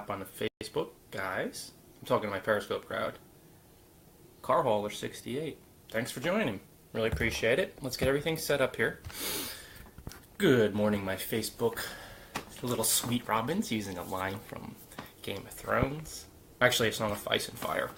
Up on the Facebook, guys. I'm talking to my Periscope crowd. Carhauler68. Thanks for joining. Really appreciate it. Let's get everything set up here. Good morning, my Facebook little sweet robins, using a line from Game of Thrones. Actually, a Song of Ice and Fire.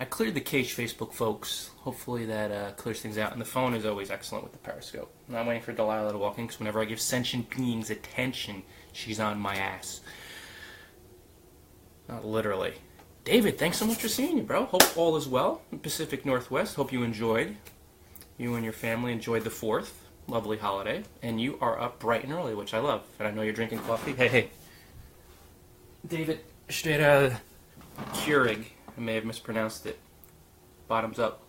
I cleared the cache, Facebook folks. Hopefully that clears things out. And the phone is always excellent with the Periscope. I'm not waiting for Delilah to walk in, because whenever I give sentient beings attention, she's on my ass. Not literally. David, thanks so much for seeing you, bro. Hope all is well in Pacific Northwest. Hope you enjoyed. You and your family enjoyed the 4th. Lovely holiday. And you are up bright and early, which I love. And I know you're drinking coffee. Hey. David, straight out of Keurig. I may have mispronounced it. Bottoms up.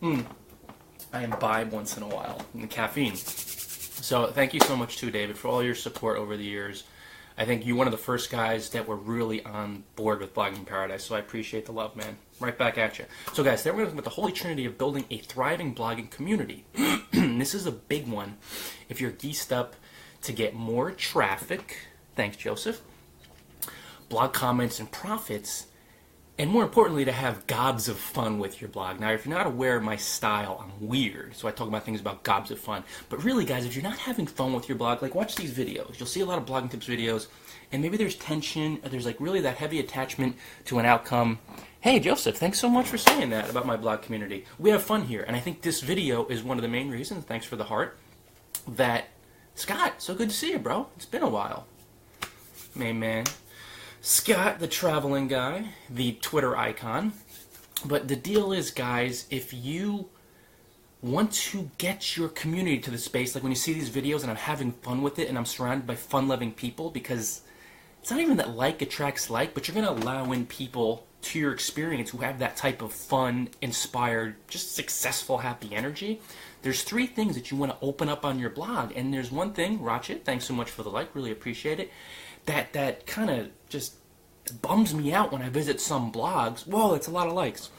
I imbibe once in a while in the caffeine. So thank you so much too, David, for all your support over the years. I think you're one of the first guys that were really on board with Blogging Paradise, so I appreciate the love, man. Right back at you. So guys, today we're going to look at the holy trinity of building a thriving blogging community. This is a big one. If you're geesed up to get more traffic, thanks Joseph, blog comments and profits, and more importantly, to have gobs of fun with your blog. Now, if you're not aware of my style, I'm weird, so I talk about things about gobs of fun. But really, guys, if you're not having fun with your blog, like, watch these videos. You'll see a lot of blogging tips videos, and maybe there's tension, or there's, like, really that heavy attachment to an outcome. Hey, Joseph, thanks so much for saying that about my blog community. We have fun here, and I think this video is one of the main reasons, thanks for the heart, that, Scott, so good to see you, bro. It's been a while. Main man. Scott, the traveling guy, the Twitter icon. But the deal is, guys, if you want to get your community to the space, like when you see these videos and I'm having fun with it and I'm surrounded by fun-loving people, because it's not even that like attracts like, but you're going to allow in people to your experience who have that type of fun, inspired, just successful, happy energy. There's 3 things that you want to open up on your blog. And there's one thing, Ratchet, thanks so much for the like, really appreciate it, that kind of just bums me out when I visit some blogs. Whoa, it's a lot of likes.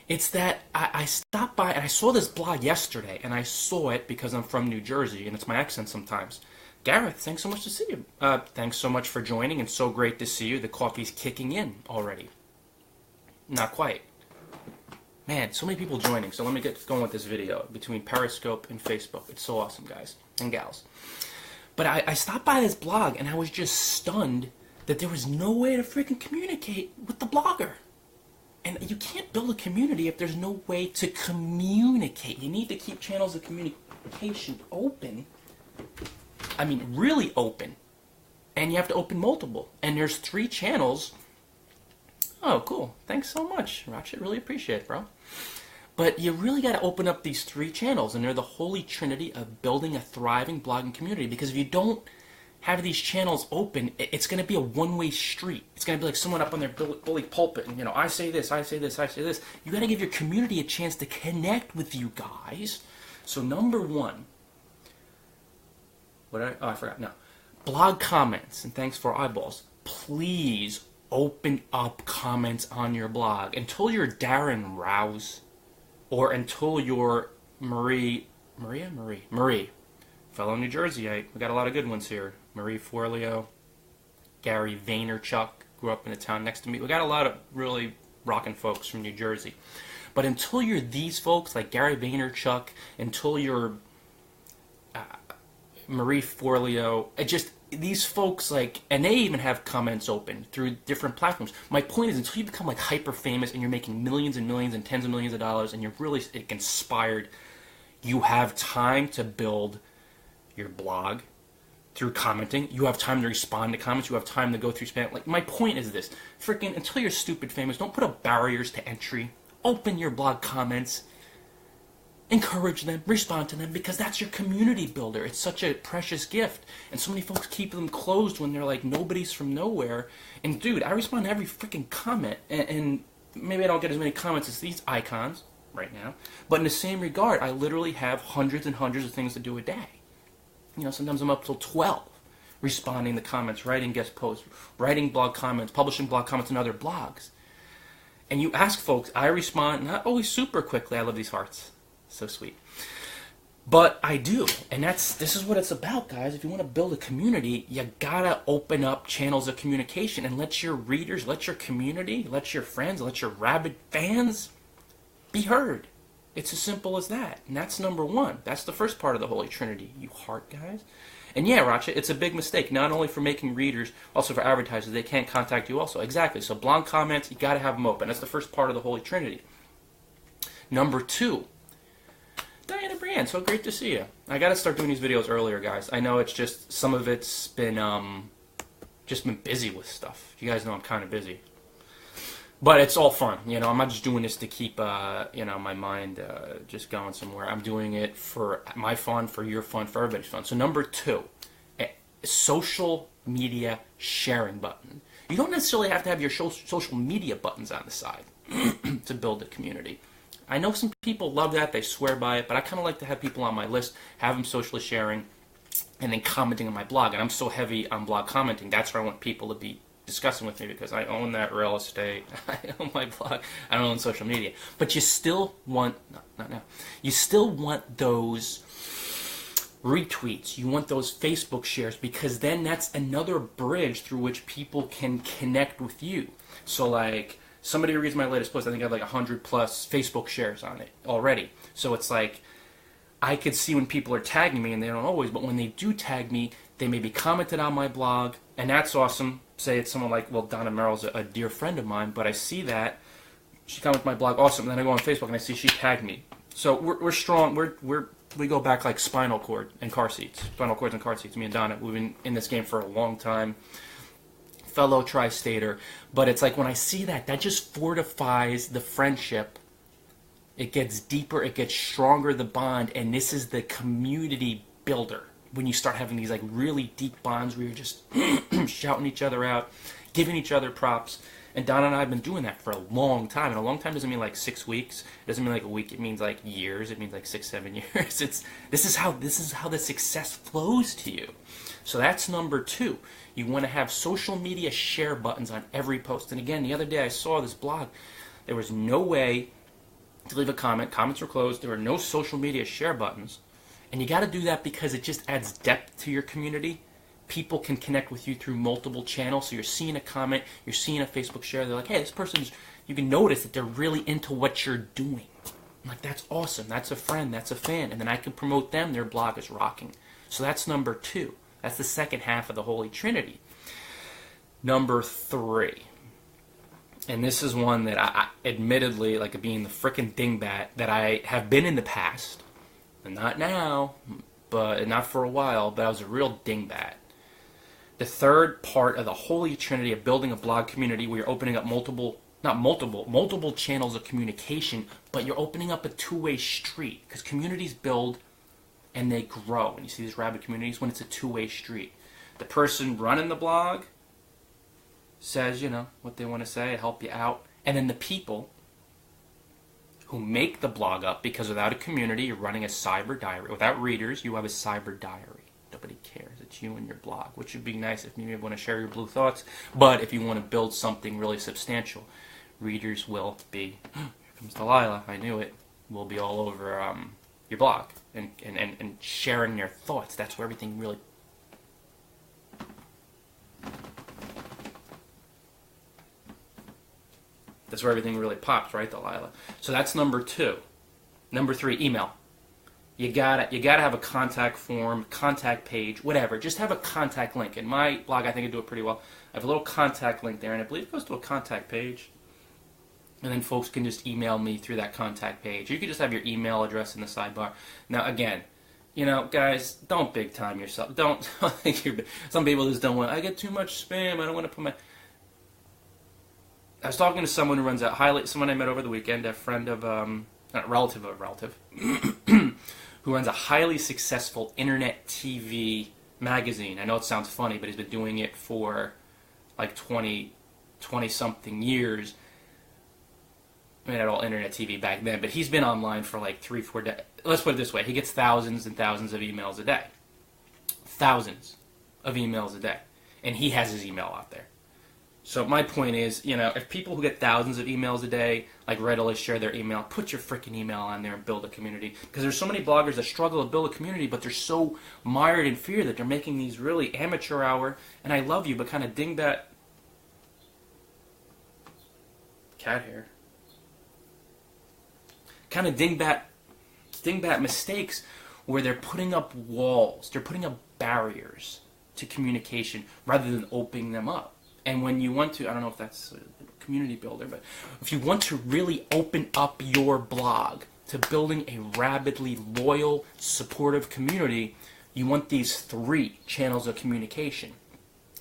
It's that I stopped by and I saw this blog yesterday, and I saw it because I'm from New Jersey, and it's my accent sometimes. Gareth, thanks so much to see you. Thanks so much for joining, and so great to see you. The coffee's kicking in already. Not quite. Man, so many people joining, so let me get going with this video between Periscope and Facebook. It's so awesome, guys and gals. But I stopped by this blog, and I was just stunned that there was no way to freaking communicate with the blogger. And you can't build a community if there's no way to communicate. You need to keep channels of communication open. I mean, really open. And you have to open multiple. And there's 3 channels. Oh, cool. Thanks so much, Ratchet. Really appreciate it, bro. But you really got to open up these 3 channels, and they're the holy trinity of building a thriving blogging community. Because if you don't have these channels open, it's going to be a one-way street. It's going to be like someone up on their bully pulpit, and, I say this, I say this, I say this. You got to give your community a chance to connect with you guys. So number 1, I forgot. No, blog comments, and thanks for eyeballs. Please open up comments on your blog until you're Darren Rouse. Or until you're Marie, fellow New Jerseyite. We got a lot of good ones here. Marie Forleo, Gary Vaynerchuk, grew up in the town next to me. We got a lot of really rockin' folks from New Jersey. But until you're these folks, like Gary Vaynerchuk, until you're Marie Forleo, these folks, and they even have comments open through different platforms. My point is, until you become hyper famous and you're making millions and millions and tens of millions of dollars and you're really inspired, you have time to build your blog through commenting. You have time to respond to comments. You have time to go through spam. My point is this. Freaking, until you're stupid famous, don't put up barriers to entry. Open your blog comments. Encourage them, respond to them, because that's your community builder. It's such a precious gift. And so many folks keep them closed when they're like, nobody's from nowhere. And dude, I respond to every freaking comment. And maybe I don't get as many comments as these icons right now. But in the same regard, I literally have hundreds and hundreds of things to do a day. Sometimes I'm up till 12 responding to comments, writing guest posts, writing blog comments, publishing blog comments in other blogs. And you ask folks, I respond not always super quickly. I love these hearts. So sweet. But I do, and this is what it's about, guys. If you want to build a community, you gotta open up channels of communication and let your readers, let your community, let your friends, let your rabid fans be heard. It's as simple as that, and that's number one. That's the first part of the Holy Trinity, you heart guys. And yeah, Racha, it's a big mistake, not only for making readers, also for advertisers. They can't contact you also. Exactly, so blog comments, you gotta have them open. That's the first part of the Holy Trinity. Number two, Diana Brienne, so great to see you. I gotta start doing these videos earlier, guys. I know it's just, some of it's been, just been busy with stuff. You guys know I'm kind of busy. But it's all fun, you know. I'm not just doing this to keep, you know, my mind just going somewhere. I'm doing it for my fun, for your fun, for everybody's fun. So number two, a social media sharing button. You don't necessarily have to have your social media buttons on the side to build a community. I know some people love that, they swear by it, but I kind of like to have people on my list, have them socially sharing, and then commenting on my blog. And I'm so heavy on blog commenting, that's where I want people to be discussing with me, because I own that real estate, I own my blog, I don't own social media. But you still want, not now, you still want those retweets, you want those Facebook shares, because then that's another bridge through which people can connect with you. So like, somebody reads my latest post, I think I have like 100 plus Facebook shares on it already. So it's like, I could see when people are tagging me, and they don't always, but when they do tag me, they maybe commented on my blog, and that's awesome. Say it's someone like, well, Donna Merrill's a dear friend of mine, but I see that, she commented on my blog, awesome, and then I go on Facebook and I see she tagged me. So we're strong, we go back like spinal cord and car seats. Spinal cords and car seats, me and Donna, we've been in this game for a long time. Fellow tri-stater, but it's like when I see that, that just fortifies the friendship. It gets deeper, it gets stronger, the bond, and this is the community builder. When you start having these like really deep bonds where you're just shouting each other out, giving each other props. And Donna and I have been doing that for a long time, and a long time doesn't mean like 6 weeks. It doesn't mean like a week. It means like years. It means like 6, 7 years. This is how the success flows to you. So that's number two. You want to have social media share buttons on every post. And again, the other day I saw this blog. There was no way to leave a comment. Comments were closed. There were no social media share buttons. And you got to do that because it just adds depth to your community. People can connect with you through multiple channels. So you're seeing a comment, you're seeing a Facebook share. They're like, hey, this person's, you can notice that they're really into what you're doing. I'm like, that's awesome. That's a friend. That's a fan. And then I can promote them. Their blog is rocking. So that's number two. That's the second half of the Holy Trinity. Number three. And this is one that I admittedly, like being the frickin' dingbat that I have been in the past, and not now, but not for a while, but I was a real dingbat. The third part of the Holy Trinity of building a blog community where you're opening up multiple channels of communication, but you're opening up a two-way street, because communities build and they grow. And you see these rabid communities when it's a two-way street. The person running the blog says, you know, what they want to say, help you out. And then the people who make the blog up, because without a community, you're running a cyber diary. Without readers, you have a cyber diary. Nobody cares. It's you and your blog, which would be nice if you want to share your blue thoughts. But if you want to build something really substantial, readers will be, here comes Delilah, I knew it, will be all over your blog and sharing their thoughts. That's where everything really pops, right, Delilah? So that's number two. Number three, email. You gotta have a contact form, contact page, whatever. Just have a contact link. In my blog, I think I do it pretty well. I have a little contact link there, and I believe it goes to a contact page. And then folks can just email me through that contact page. You can just have your email address in the sidebar. Now, again, you know, guys, don't big time yourself. Don't think you're big. Some people just don't want, I get too much spam, I don't want to put my... I was talking to someone who runs someone I met over the weekend, a friend of, not relative of a relative, who runs a highly successful internet TV magazine. I know it sounds funny, but he's been doing it for like 20-something years. I mean, not all internet TV back then, but he's been online for like 3-4 days. Let's put it this way. He gets thousands and thousands of emails a day. Thousands of emails a day. And he has his email out there. So my point is, if people who get thousands of emails a day, like readily share their email, put your freaking email on there and build a community. Because there's so many bloggers that struggle to build a community, but they're so mired in fear that they're making these really amateur hour, and I love you, but kind of dingbat cat hair. Kind of dingbat mistakes where they're putting up walls, they're putting up barriers to communication rather than opening them up. And when you want to, I don't know if that's a community builder, but if you want to really open up your blog to building a rabidly loyal, supportive community, you want these 3 channels of communication.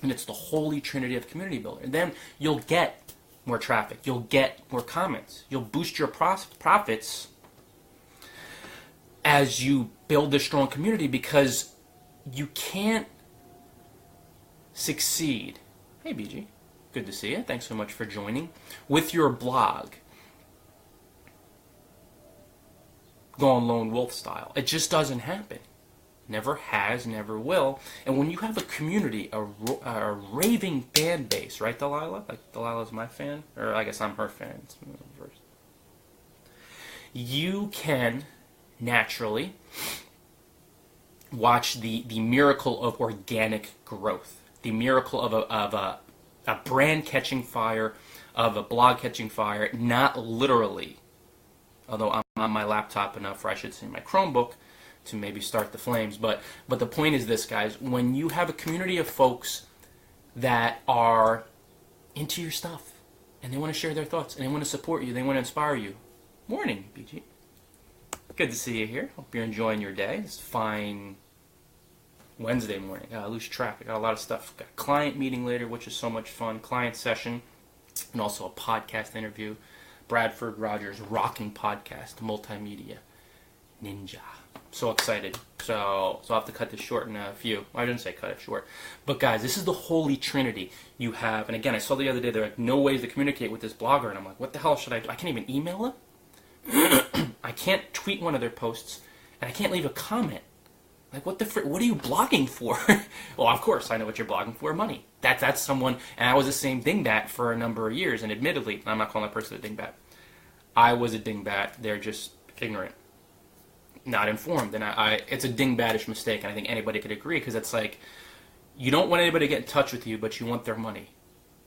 And it's the holy trinity of community builder. And then you'll get more traffic. You'll get more comments. You'll boost your profits as you build a strong community, because you can't succeed. Hey, BG. Good to see you. Thanks so much for joining. With your blog, going lone wolf style. It just doesn't happen. Never has, never will. And when you have a community, a raving fan base, right, Delilah? Like, Delilah's my fan? Or I guess I'm her fan. It's reverse. You can naturally watch the miracle of organic growth. The miracle of a brand catching fire, of a blog catching fire, not literally, although I'm on my laptop enough, or I should say my Chromebook, to maybe start the flames. But the point is this, guys. When you have a community of folks that are into your stuff, and they want to share their thoughts, and they want to support you, they want to inspire you. Morning, BG. Good to see you here. Hope you're enjoying your day. It's fine Wednesday morning. I lose track. I got a lot of stuff. Got a client meeting later, which is so much fun. Client session, and also a podcast interview. Bradford Rogers rocking podcast, multimedia ninja. So excited. So I'll have to cut this short in a few. I didn't say cut it short. But guys, this is the holy trinity. You have, and again, I saw the other day, there are like no ways to communicate with this blogger, and I'm like, what the hell should I do? I can't even email them. I can't tweet one of their posts, and I can't leave a comment. Like, what are you blogging for? Well, of course, I know what you're blogging for, money. That's someone, and I was the same dingbat for a number of years, and admittedly, I'm not calling that person a dingbat. I was a dingbat. They're just ignorant, not informed, and it's a dingbatish mistake, and I think anybody could agree, because it's like, you don't want anybody to get in touch with you, but you want their money.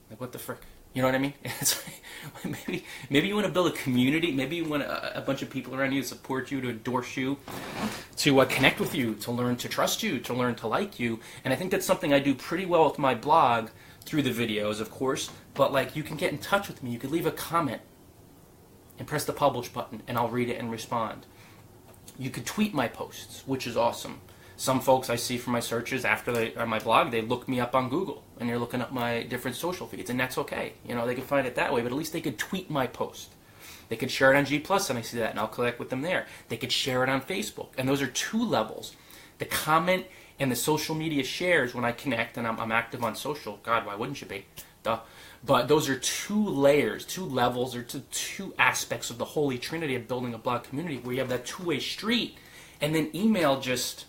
Like, what the frick? You know what I mean? It's like, maybe you want to build a community. Maybe you want a bunch of people around you to support you, to endorse you, to connect with you, to learn to trust you, to learn to like you. And I think that's something I do pretty well with my blog, through the videos, of course. But like, you can get in touch with me. You could leave a comment and press the publish button, and I'll read it and respond. You could tweet my posts, which is awesome. Some folks I see from my searches after on my blog, they look me up on Google, and they're looking up my different social feeds, and that's okay. You know, they can find it that way, but at least they could tweet my post. They could share it on G+, and I see that, and I'll connect with them there. They could share it on Facebook, and those are 2 levels. The comment and the social media shares when I connect, and I'm active on social. God, why wouldn't you be? Duh. But those are 2 layers, 2 levels, or 2 aspects of the holy trinity of building a blog community, where you have that 2-way street, and then email just...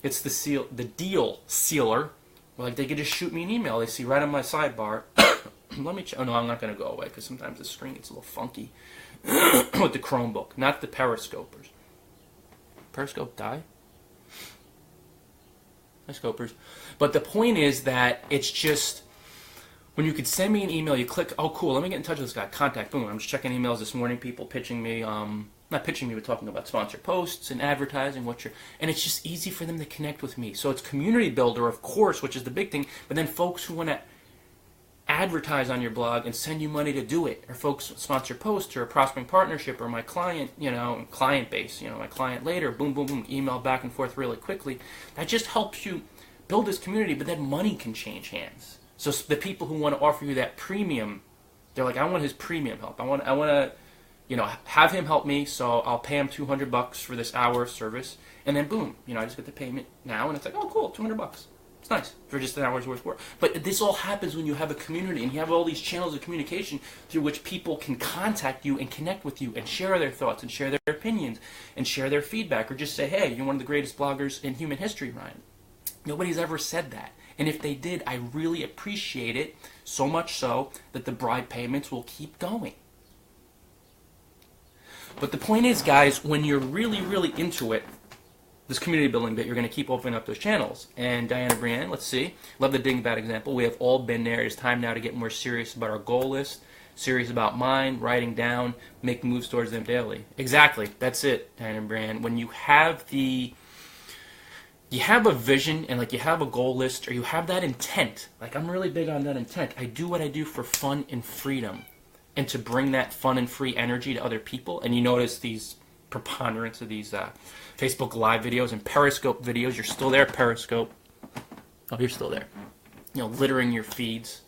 It's the deal sealer. Like, they could just shoot me an email. They see right on my sidebar. Let me check. Oh, no, I'm not going to go away, because sometimes the screen gets a little funky with the Chromebook, not the Periscopers. Periscope die? Periscopers. But the point is that it's just, when you could send me an email, you click, oh, cool, let me get in touch with this guy. Contact, boom. I'm just checking emails this morning, people pitching me, not pitching me, but talking about sponsored posts and advertising, and it's just easy for them to connect with me. So it's community builder, of course, which is the big thing, but then folks who want to advertise on your blog and send you money to do it, or folks sponsor posts, or a prospering partnership, or my client, client base, my client later, boom, boom, boom, email back and forth really quickly. That just helps you build this community, but then money can change hands. So the people who want to offer you that premium, they're like, I want his premium help. I want to have him help me, so I'll pay him $200 for this hour of service, and then boom, I just get the payment now, and it's like, oh, cool, $200. It's nice for just an hour's worth of work. But this all happens when you have a community, and you have all these channels of communication through which people can contact you and connect with you and share their thoughts and share their opinions and share their feedback, or just say, hey, you're one of the greatest bloggers in human history, Ryan. Nobody's ever said that. And if they did, I really appreciate it, so much so that the bride payments will keep going. But the point is, guys, when you're really, really into it, this community building bit, you're going to keep opening up those channels. And Diana Brienne, let's see. Love the dingbat example. We have all been there. It's time now to get more serious about our goal list, serious about mine, writing down, making moves towards them daily. Exactly. That's it, Diana Brienne. When you have a vision and like you have a goal list, or you have that intent, like I'm really big on that intent. I do what I do for fun and freedom, and to bring that fun and free energy to other people. And you notice these preponderance of these Facebook Live videos and Periscope videos. You're still there, Periscope. Oh, you're still there. You know, littering your feeds.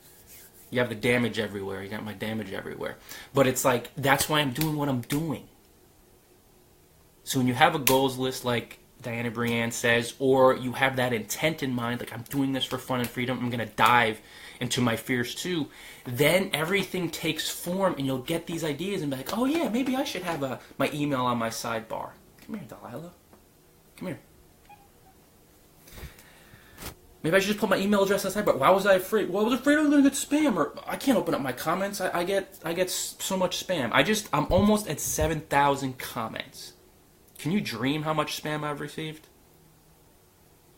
You have the damage everywhere. You got my damage everywhere. But it's like, that's why I'm doing what I'm doing. So when you have a goals list like Diana Brienne says, or you have that intent in mind, like I'm doing this for fun and freedom, I'm going to dive into my fears too, then everything takes form and you'll get these ideas and be like, oh yeah, maybe I should have my email on my sidebar. Come here, Delilah. Come here. Maybe I should just put my email address on the sidebar. Why was I afraid? Well, I was afraid I was going to get spam, or I can't open up my comments. I get so much spam. I'm almost at 7,000 comments. Can you dream how much spam I've received?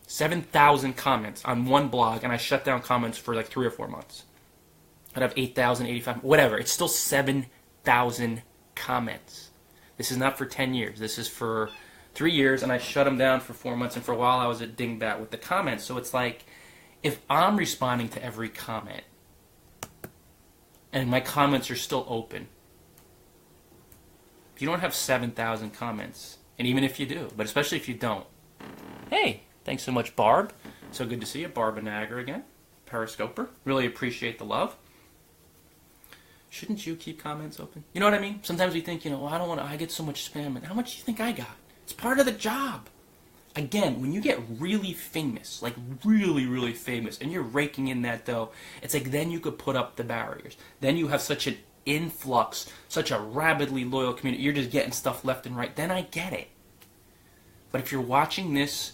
7,000 comments on one blog, and I shut down comments for like 3 or 4 months. I'd have 8,000, 85, whatever. It's still 7,000 comments. This is not for 10 years. This is for 3 years, and I shut them down for 4 months, and for a while I was a dingbat with the comments. So it's like, if I'm responding to every comment, and my comments are still open, if you don't have 7,000 comments, and even if you do, but especially if you don't, hey, thanks so much, Barb. So good to see you, Barb and Niagara again. Periscoper. Really appreciate the love. Shouldn't you keep comments open? You know what I mean? Sometimes we think, well, I get so much spam. And how much do you think I got? It's part of the job. Again, when you get really famous, like really, really famous, and you're raking in that dough, it's like then you could put up the barriers. Then you have such an influx, such a rabidly loyal community. You're just getting stuff left and right. Then I get it. But if you're watching this,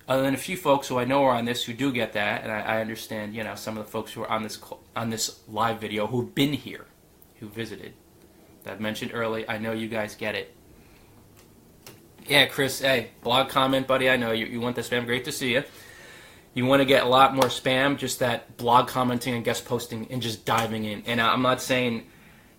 other than a few folks who I know are on this who do get that, and I understand, some of the folks who are on this live video who've been here, who visited, that I've mentioned earlier, I know you guys get it. Yeah, Chris, hey, blog comment, buddy, I know you want the spam. Great to see you. You want to get a lot more spam, just that blog commenting and guest posting and just diving in. And I'm not saying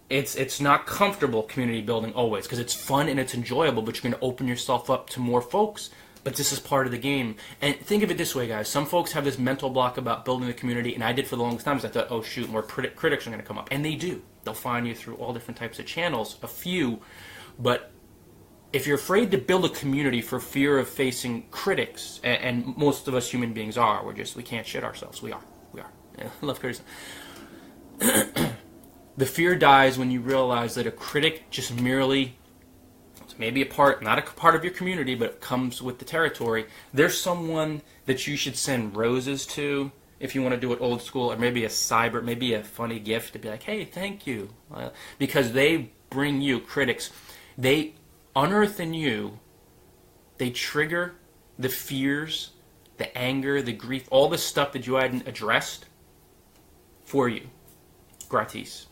it's not comfortable community building always, because it's fun and it's enjoyable, but you're going to open yourself up to more folks. But this is part of the game. And think of it this way, guys. Some folks have this mental block about building the community, and I did for the longest time, because I thought, oh shoot, more critics are going to come up. And they do. They'll find you through all different types of channels, a few. But if you're afraid to build a community for fear of facing critics, and most of us human beings are, we can't shit ourselves. We are. I love criticism. The fear dies when you realize that a critic just merely, maybe not a part of your community, but it comes with the territory. There's someone that you should send roses to if you want to do it old school, or maybe maybe a funny gift to be like, hey, thank you. Because they bring you critics. They unearth in you, they trigger the fears, the anger, the grief, all the stuff that you hadn't addressed for you. Gratis.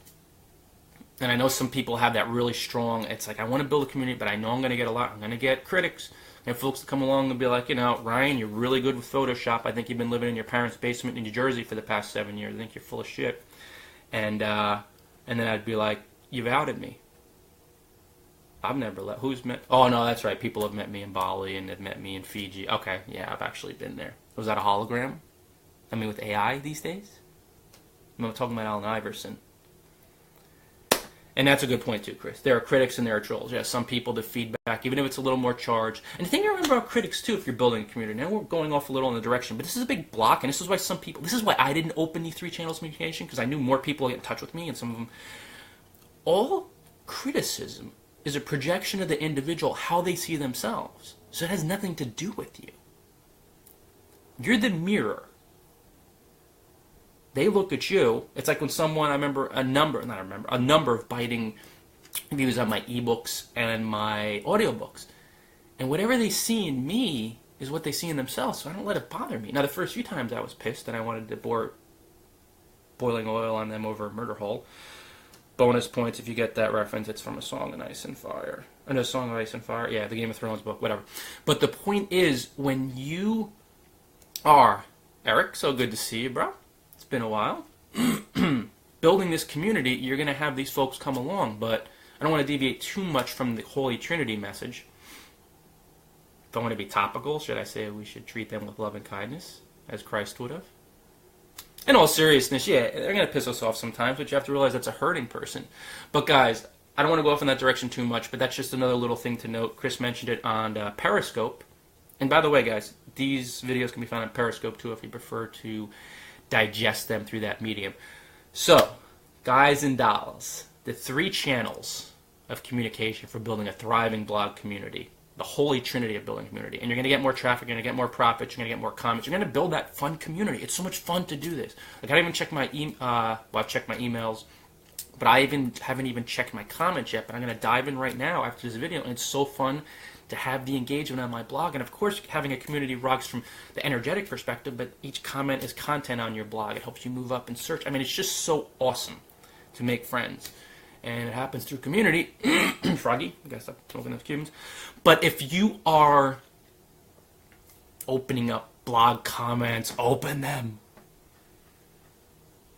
And I know some people have that really strong, it's like, I want to build a community, but I know I'm going to get I'm going to get critics. And folks that come along and be like, Ryan, you're really good with Photoshop. I think you've been living in your parents' basement in New Jersey for the past 7 years. I think you're full of shit. And then I'd be like, you've outed me. I've never who's met? Oh, no, that's right. People have met me in Bali and have met me in Fiji. Okay, yeah, I've actually been there. Was that a hologram? I mean, with AI these days? I'm talking about Allen Iverson. And that's a good point too, Chris. There are critics and there are trolls. Yeah, some people, the feedback, even if it's a little more charged. And the thing to remember about critics too, if you're building a community, now we're going off a little in the direction, but this is a big block, and this is why I didn't open these 3 channels of communication, because I knew more people would get in touch with me, and some of them. All criticism is a projection of the individual, how they see themselves. So it has nothing to do with you. You're the mirror. They look at you. It's like when someone, I remember a number of biting views on my ebooks and my audiobooks. And whatever they see in me, is what they see in themselves, so I don't let it bother me. Now, the first few times I was pissed and I wanted to pour boiling oil on them over a murder hole. Bonus points if you get that reference. It's from A Song of Ice and Fire. Or no, Song of Ice and Fire. Yeah, the Game of Thrones book, whatever. But the point is, when you are, Eric, so good to see you, bro. It's been a while. Building this community, you're going to have these folks come along, but I don't want to deviate too much from the Holy Trinity message. If I want to be topical, should I say we should treat them with love and kindness, as Christ would have? In all seriousness, yeah, they're going to piss us off sometimes, but you have to realize that's a hurting person. But guys, I don't want to go off in that direction too much, but that's just another little thing to note. Chris mentioned it on Periscope. And by the way, guys, these videos can be found on Periscope too if you prefer to digest them through that medium. So, guys and dolls, the 3 channels of communication for building a thriving blog community. The holy trinity of building community. And you're going to get more traffic, you're going to get more profits, you're going to get more comments, you're going to build that fun community. It's so much fun to do this. Like, I don't even check my I've checked my emails, but I haven't even checked my comments yet, but I'm going to dive in right now after this video, and it's so fun to have the engagement on my blog. And of course, having a community rocks from the energetic perspective, but each comment is content on your blog. It helps you move up in search. I mean, it's just so awesome to make friends. And it happens through community. Froggy, I gotta stop smoking those Cubans. But if you are opening up blog comments, open them.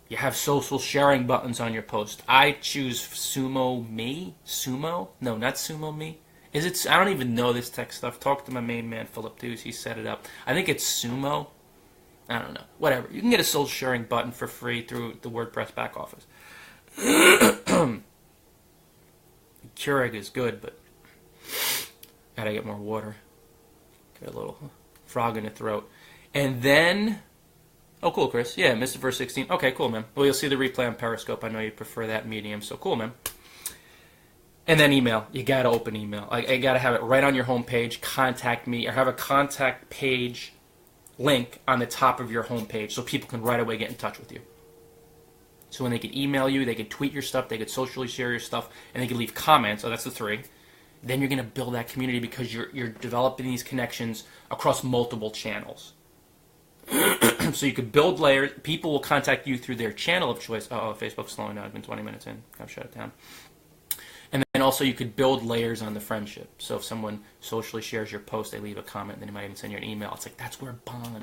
You have social sharing buttons on your post. I choose Sumo Me? Sumo? No, not Sumo Me. Is it? I don't even know this tech stuff. Talk to my main man, Philip Dews. He set it up. I think it's Sumo. I don't know. Whatever. You can get a social sharing button for free through the WordPress back office. Keurig is good, but gotta get more water. Got a little frog in the throat. And then, oh cool, Chris. Yeah, Mr. Verse 16. Okay, cool, man. Well, you'll see the replay on Periscope. I know you prefer that medium, so cool, man. And then email. You gotta open email. I gotta have it right on your homepage. Contact me, or have a contact page link on the top of your homepage so people can right away get in touch with you. So when they could email you, they could tweet your stuff, they could socially share your stuff, and they could leave comments. So that's the 3. Then you're going to build that community because you're developing these connections across multiple channels. So you could build layers. People will contact you through their channel of choice. Oh, Facebook's slowing down. I've been 20 minutes in. I've shut it down. And then also you could build layers on the friendship. So if someone socially shares your post, they leave a comment, then they might even send you an email. It's like, that's where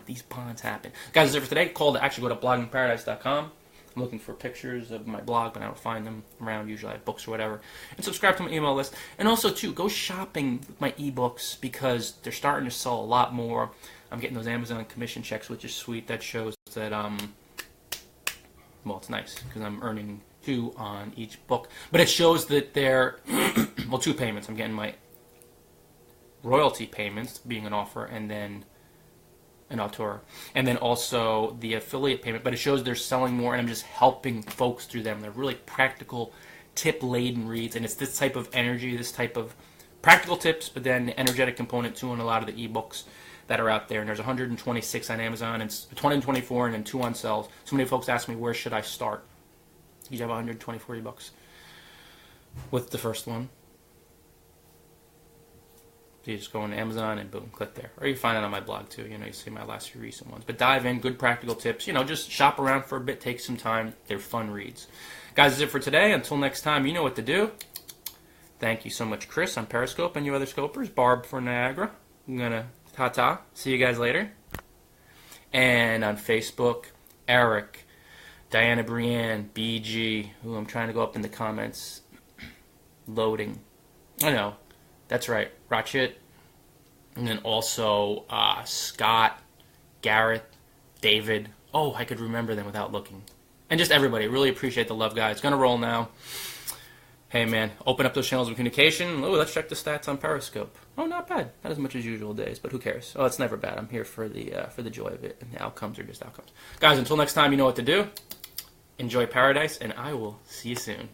these bonds happen. Guys, that's it for today. Call to action. Go to bloggingparadise.com. I'm looking for pictures of my blog, but I don't find them around. Usually I have books or whatever. And subscribe to my email list. And also, too, go shopping with my ebooks because they're starting to sell a lot more. I'm getting those Amazon commission checks, which is sweet. That shows that, well, it's nice because I'm earning 2 on each book. But it shows that they're, well, 2 payments. I'm getting my royalty payments being an offer, and then an auteur, and then also the affiliate payment, but it shows they're selling more, and I'm just helping folks through them. They're really practical, tip-laden reads, and it's this type of energy, this type of practical tips, but then the energetic component too in a lot of the ebooks that are out there. And there's 126 on Amazon, and 20 and 24, and then 2 on sales. So many folks ask me, where should I start? You have 124 ebooks with the first one. You just go on Amazon and boom, click there. Or you find it on my blog too. You see my last few recent ones. But dive in, good practical tips. Just shop around for a bit, take some time. They're fun reads. Guys, that's it for today. Until next time, you know what to do. Thank you so much, Chris, on Periscope, and you other scopers. Barb for Niagara. I'm going to ta-ta. See you guys later. And on Facebook, Eric, Diana Brienne, BG, who I'm trying to go up in the comments. Loading. I know. That's right, Ratchet, and then also Scott, Gareth, David. Oh, I could remember them without looking. And just everybody. Really appreciate the love, guys. Gonna roll now. Hey, man, open up those channels of communication. Oh, let's check the stats on Periscope. Oh, not bad. Not as much as usual days, but who cares? Oh, it's never bad. I'm here for the joy of it, and the outcomes are just outcomes. Guys, until next time, you know what to do. Enjoy paradise, and I will see you soon.